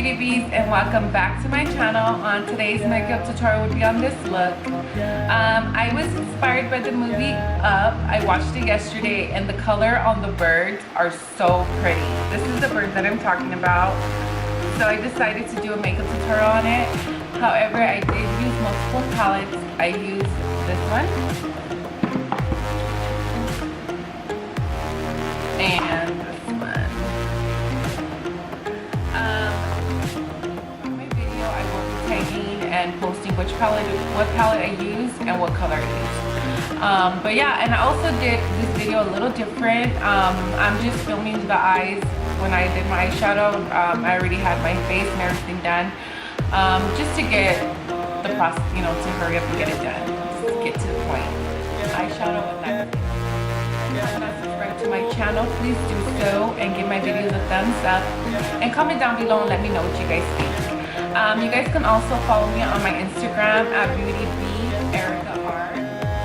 Beauty Bees, and welcome back to my channel. On today's makeup tutorial would be on this look. I was inspired by the movie Up. I watched it yesterday and the color on the birds are so pretty. This is the bird that I'm talking about. So I decided to do a makeup tutorial on it. However, I did use multiple palettes. I used this one. And this one. In my video, I will be tagging and posting what palette I used and what color I used. But yeah, and I also did this video a little different. I'm just filming the eyes. When I did my eyeshadow, I already had my face and everything done. Just to get the process, you know, to hurry up and get it done. Just get to the point. Eyeshadow and that's it. If you're not subscribed to my channel, please do so and give my videos a thumbs up. And comment down below and let me know what you guys think. You guys can also follow me on my Instagram at BeautyBeeErikaR.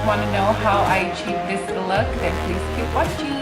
Want to know how I achieved this look? Then please keep watching.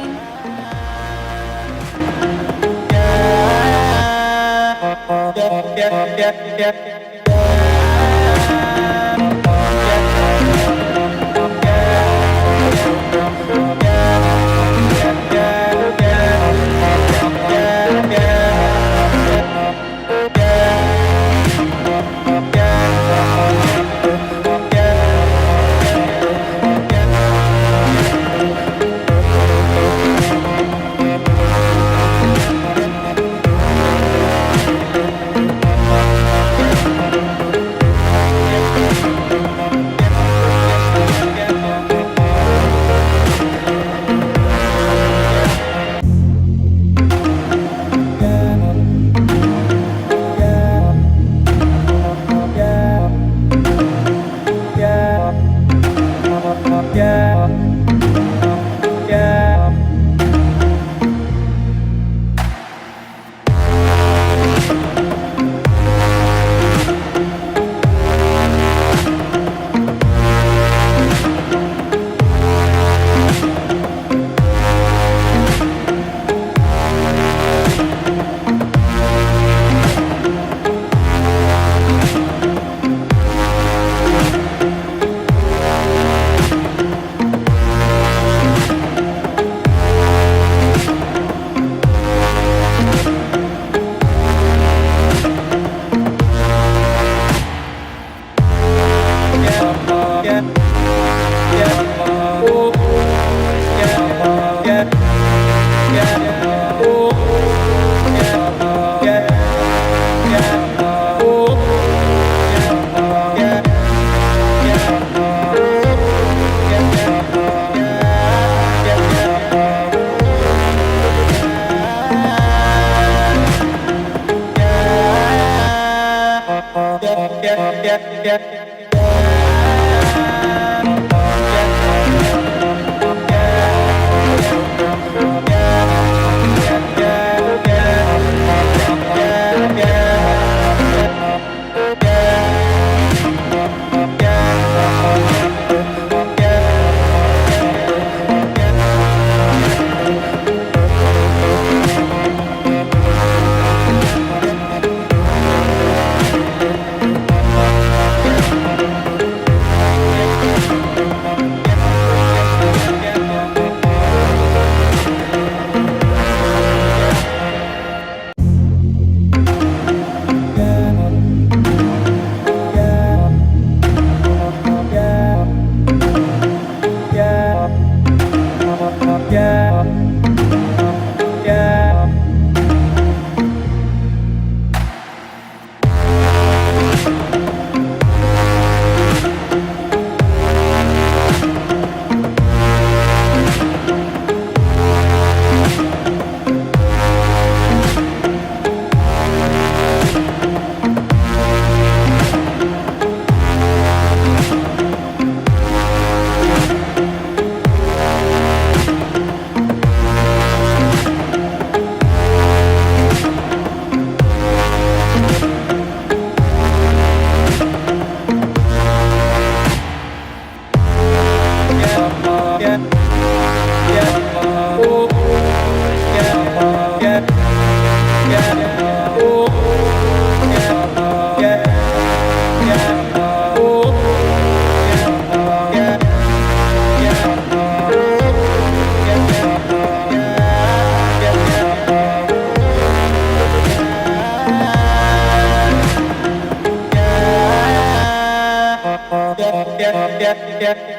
yeah.